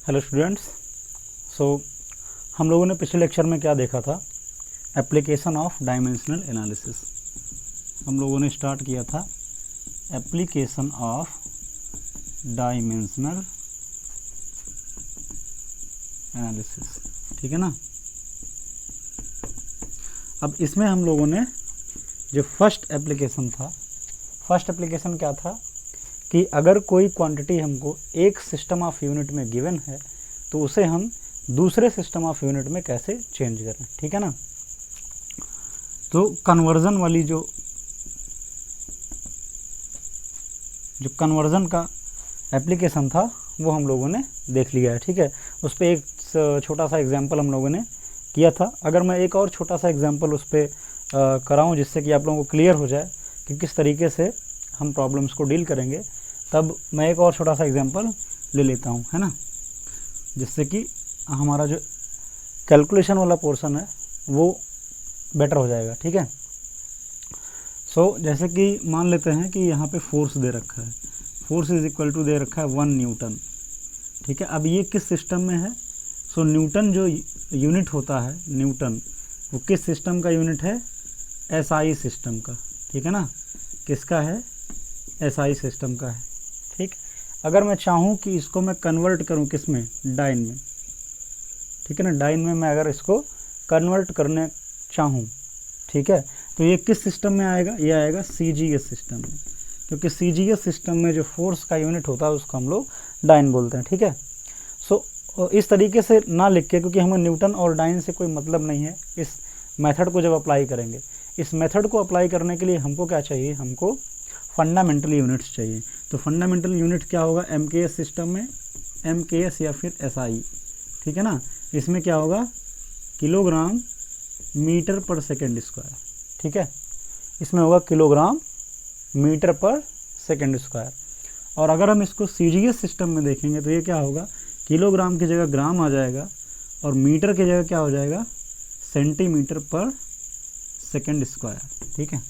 Hello students. सो हम लोगों ने पिछले लेक्चर में क्या देखा था? Application of dimensional analysis. हम लोगों ने स्टार्ट किया था एप्लीकेशन ऑफ डायमेंशनल एनालिसिस, ठीक है ना। अब इसमें हम लोगों ने जो फर्स्ट एप्लीकेशन क्या था कि अगर कोई क्वांटिटी हमको एक सिस्टम ऑफ यूनिट में गिवन है तो उसे हम दूसरे सिस्टम ऑफ यूनिट में कैसे चेंज करें, ठीक है ना। तो कन्वर्जन वाली जो कन्वर्जन का एप्लीकेशन था वो हम लोगों ने देख लिया है, ठीक है। उस पर एक छोटा सा एग्जांपल हम लोगों ने किया था। अगर मैं एक और छोटा सा एग्जांपल उस पर कराऊँ जिससे कि आप लोगों को क्लियर हो जाए कि किस तरीके से हम प्रॉब्लम्स को डील करेंगे, तब मैं एक और छोटा सा एग्जांपल ले लेता हूँ, है ना, जिससे कि हमारा जो कैलकुलेशन वाला पोर्शन है वो बेटर हो जाएगा, ठीक है। सो जैसे कि मान लेते हैं कि यहाँ पे फोर्स दे रखा है, फोर्स इज इक्वल टू दे रखा है 1 न्यूटन, ठीक है। अब ये किस सिस्टम में है? सो न्यूटन जो यूनिट होता है, न्यूटन वो किस सिस्टम का यूनिट है? एसआई सिस्टम का, ठीक है ना। किसका है? एसआई सिस्टम का है, ठीक। अगर मैं चाहूँ कि इसको मैं कन्वर्ट करूँ किस में? डाइन में, ठीक है ना। डाइन में मैं अगर इसको कन्वर्ट करने चाहूँ, ठीक है, तो ये किस सिस्टम में आएगा? ये आएगा सीजीएस सिस्टम में, क्योंकि सीजीएस सिस्टम में जो फोर्स का यूनिट होता है उसको हम लोग डाइन बोलते हैं, ठीक है। सो इस तरीके से ना लिख के, क्योंकि हमें न्यूटन और डाइन से कोई मतलब नहीं है। इस मेथड को जब अप्लाई करेंगे, इस मेथड को अप्लाई करने के लिए हमको क्या चाहिए? हमको फंडामेंटल यूनिट्स चाहिए। तो फंडामेंटल यूनिट क्या होगा? एमकेएस सिस्टम में एमकेएस या फिर एसआई, ठीक है ना। इसमें क्या होगा? किलोग्राम मीटर पर सेकेंड स्क्वायर, ठीक है। इसमें होगा किलोग्राम मीटर पर सेकेंड स्क्वायर। और अगर हम इसको सीजीएस सिस्टम में देखेंगे तो ये क्या होगा? किलोग्राम की जगह ग्राम आ जाएगा और मीटर की जगह क्या हो जाएगा? सेंटीमीटर पर सेकेंड स्क्वायर, ठीक है।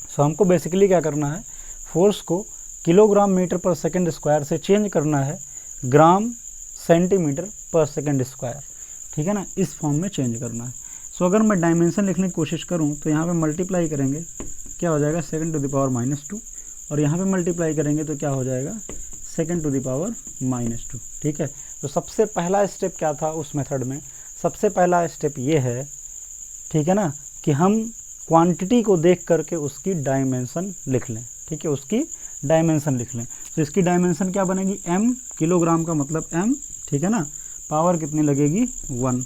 सो हमको बेसिकली क्या करना है? फोर्स को किलोग्राम मीटर पर सेकेंड स्क्वायर से चेंज करना है ग्राम सेंटीमीटर पर सेकेंड स्क्वायर, ठीक है ना। इस फॉर्म में चेंज करना है। सो अगर मैं डायमेंशन लिखने की कोशिश करूं तो यहाँ पे मल्टीप्लाई करेंगे, क्या हो जाएगा? 2 और यहाँ पे मल्टीप्लाई करेंगे तो क्या हो जाएगा? 2 ठीक है। तो सबसे पहला स्टेप क्या था उस मेथड में? सबसे पहला स्टेप ये है, ठीक है ना, कि हम क्वांटिटी को देख करके उसकी डायमेंशन लिख लें, ठीक है, उसकी डायमेंशन लिख लें। तो इसकी डायमेंशन क्या बनेगी? m, किलोग्राम का मतलब m, ठीक है ना। पावर कितनी लगेगी? 1।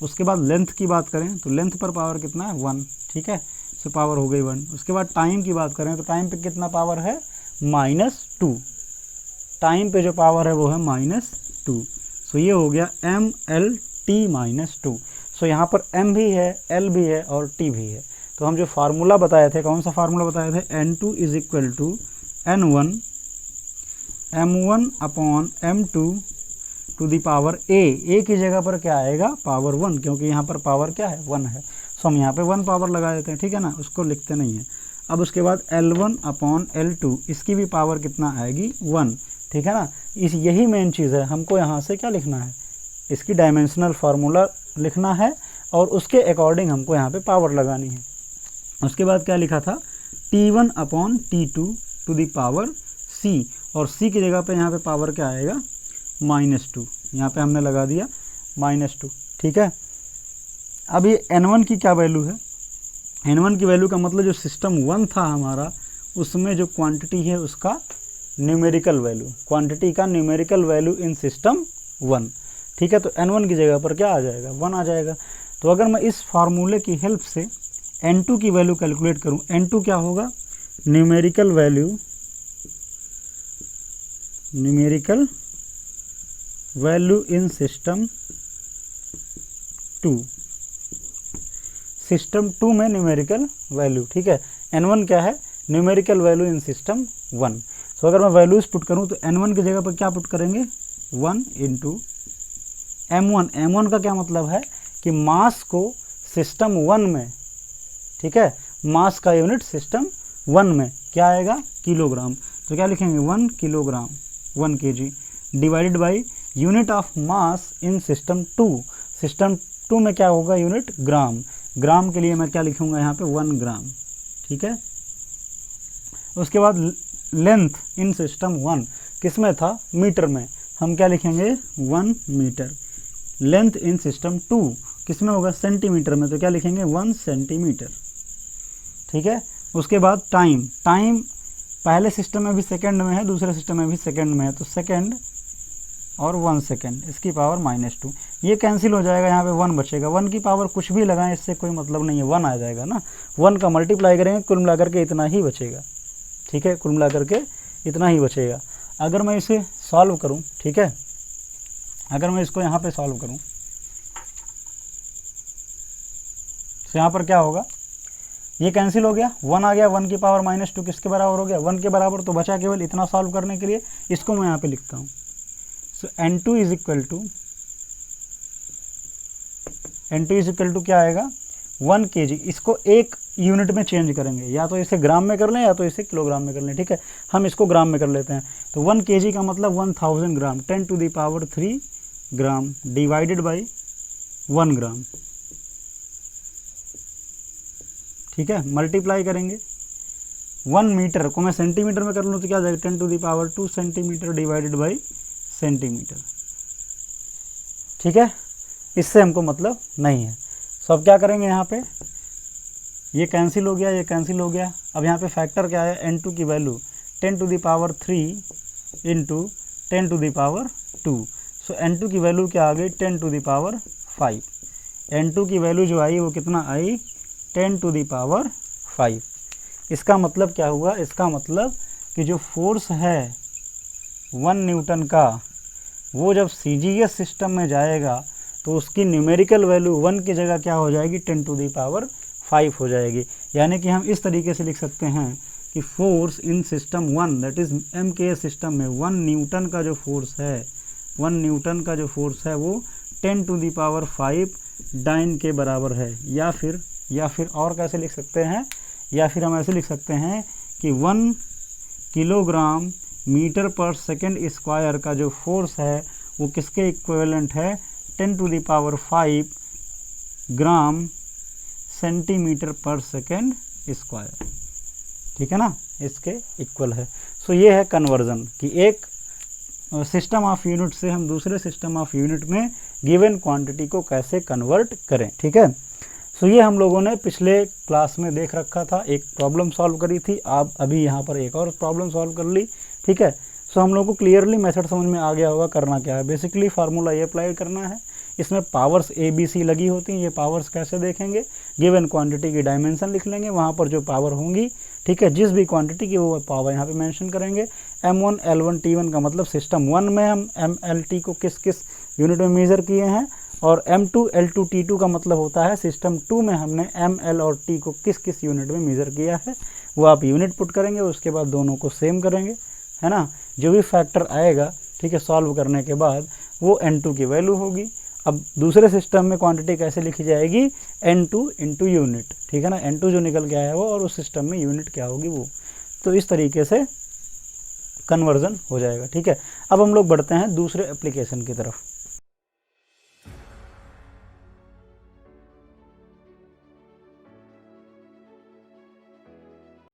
उसके बाद लेंथ की बात करें तो लेंथ पर पावर कितना है? 1, ठीक है। सो पावर हो गई 1। उसके बाद टाइम की बात करें तो टाइम पे कितना पावर है? -2। टाइम पे जो पावर है वो है -2। सो ये हो गया mLt-2। सो यहाँ पर m भी है, l भी है और t भी है। तो हम जो फार्मूला बताए थे, कौन सा फार्मूला बताए थे? n2 = n1 m1 upon m2 to the power a की जगह पर क्या आएगा? पावर 1, क्योंकि यहाँ पर पावर क्या है? 1 है। सो हम यहाँ पे 1 पावर लगा देते हैं, ठीक है ना, उसको लिखते नहीं है। अब उसके बाद L1 अपॉन L2, इसकी भी पावर कितना आएगी? 1, ठीक है ना। यही मेन चीज़ है, हमको यहाँ से क्या लिखना है? इसकी डायमेंशनल फार्मूला लिखना है और उसके अकॉर्डिंग हमको यहाँ पे पावर लगानी है। उसके बाद क्या लिखा था? T1 upon T2 to the power C, और C की जगह पे यहाँ पे पावर क्या आएगा? -2। यहाँ पे हमने लगा दिया -2, ठीक है। अब ये N1 की क्या वैल्यू है? N1 की वैल्यू का मतलब जो सिस्टम 1 था हमारा, उसमें जो क्वांटिटी है उसका न्यूमेरिकल वैल्यू, क्वांटिटी का न्यूमेरिकल वैल्यू इन सिस्टम 1, ठीक है। तो N1 की जगह पर क्या आ जाएगा? 1 आ जाएगा। तो अगर मैं इस फार्मूले की हेल्प से N2 की वैल्यू कैलकुलेट करूं, N2 क्या होगा? Numerical value in system 2, system 2 में न्यूमेरिकल वैल्यू, ठीक है। N1 क्या है? Numerical value in system 1। तो अगर मैं वैल्यूज पुट करूं तो N1 की जगह पर क्या पुट करेंगे? 1 इंटू M1 का क्या मतलब है? कि मास को सिस्टम 1 में, ठीक है, मास का यूनिट सिस्टम 1 में क्या आएगा? किलोग्राम। तो क्या लिखेंगे? 1 kilogram, 1 kg divided by unit of mass in system 2, system 2 में क्या होगा यूनिट ग्राम, ग्राम के लिए मैं क्या लिखूंगा यहाँ पे 1 ग्राम, ठीक है। उसके बाद लेंथ इन सिस्टम 1 किस में था मीटर में, हम क्या लिखेंगे 1 मीटर। लेंथ इन सिस्टम 2 किस में होगा सेंटीमीटर में, तो क्या लिखेंगे 1 सेंटीमीटर, ठीक है। उसके बाद टाइम, टाइम पहले सिस्टम में भी सेकंड में है, दूसरे सिस्टम में भी सेकंड में है, तो सेकंड और 1 सेकंड इसकी पावर -2, ये कैंसिल हो जाएगा, यहाँ पे 1 बचेगा। 1 की पावर कुछ भी लगाएं इससे कोई मतलब नहीं है, 1 आ जाएगा ना, 1 का मल्टीप्लाई करेंगे कुल मिला करके इतना ही बचेगा, ठीक है, कुल मिला करके इतना ही बचेगा। अगर मैं इसे सॉल्व करूं, ठीक है, अगर मैं इसको यहाँ पे सॉल्व करूं तो यहाँ पर क्या होगा, ये कैंसिल हो गया, 1 आ गया, 1 की पावर -2 किसके बराबर हो गया 1 के बराबर, तो बचा केवल इतना सॉल्व करने के लिए, इसको मैं यहाँ पे लिखता हूँ। सो N2 इज इक्वल टू क्या आएगा 1 kg, इसको एक यूनिट में चेंज करेंगे, या तो इसे ग्राम में कर लें या तो इसे किलोग्राम में कर लें, ठीक है, हम इसको ग्राम में कर लेते हैं। तो 1 kg का मतलब 1000 ग्राम, 10⁻³ ग्राम डिवाइडेड बाई 1 ग्राम, ठीक है, मल्टीप्लाई करेंगे 1 मीटर को मैं सेंटीमीटर में कर लूँ तो क्या जाएगा 10⁻² सेंटीमीटर डिवाइडेड बाई सेंटीमीटर, ठीक है, इससे हमको मतलब नहीं है। सो अब क्या करेंगे, यहाँ पे ये कैंसिल हो गया, ये कैंसिल हो गया। अब यहाँ पे फैक्टर क्या है N2 की वैल्यू 10⁻³ इंटू 10⁻²। सो N2 की वैल्यू क्या आ गई 10⁵। N2 की वैल्यू जो आई वो कितना आई 10⁵। इसका मतलब क्या हुआ, इसका मतलब कि जो फोर्स है 1 न्यूटन का, वो जब CGS सिस्टम में जाएगा तो उसकी न्यूमेरिकल वैल्यू 1 की जगह क्या हो जाएगी 10⁵ हो जाएगी। यानी कि हम इस तरीके से लिख सकते हैं कि force in system 1 that is MKS system में 1 न्यूटन का जो फोर्स है, 1 न्यूटन का जो फोर्स है वो 10⁵ डाइन के बराबर है। या फिर और कैसे लिख सकते हैं, या फिर हम ऐसे लिख सकते हैं कि 1 किलोग्राम मीटर पर सेकेंड स्क्वायर का जो फोर्स है वो किसके इक्विवेलेंट है 10⁵ ग्राम सेंटीमीटर पर सेकेंड स्क्वायर, ठीक है ना, इसके इक्वल है। सो ये है कन्वर्जन कि एक सिस्टम ऑफ यूनिट से हम दूसरे सिस्टम ऑफ यूनिट में गिवन क्वांटिटी को कैसे कन्वर्ट करें, ठीक है। सो ये हम लोगों ने पिछले क्लास में देख रखा था, एक प्रॉब्लम सॉल्व करी थी, आप अभी यहाँ पर एक और प्रॉब्लम सॉल्व कर ली, ठीक है। सो हम लोगों को क्लियरली मेथड समझ में आ गया होगा करना क्या है। बेसिकली फार्मूला ये अप्लाई करना है, इसमें पावर्स ABC लगी होती हैं, ये पावर्स कैसे देखेंगे, गिवन क्वांटिटी की डायमेंशन लिख लेंगे, वहाँ पर जो पावर होंगी, ठीक है, जिस भी क्वांटिटी की वो पावर यहाँ पे मेंशन करेंगे। M1 L1 T1 का मतलब सिस्टम 1 में हम MLT को किस किस यूनिट में मेज़र किए हैं, और M2 L2 T2 का मतलब होता है सिस्टम 2 में हमने ML और T को किस किस यूनिट में मेज़र किया है। वो आप यूनिट पुट करेंगे, उसके बाद दोनों को सेम करेंगे, है ना। जो भी फैक्टर आएगा, ठीक है, सॉल्व करने के बाद वो N2 की वैल्यू होगी। अब दूसरे सिस्टम में क्वांटिटी कैसे लिखी जाएगी N2 इंटू यूनिट, ठीक है ना, N2 जो निकल के आया है वो, और उस सिस्टम में यूनिट क्या होगी वो। तो इस तरीके से कन्वर्जन हो जाएगा, ठीक है। अब हम लोग बढ़ते हैं दूसरे एप्लीकेशन की तरफ।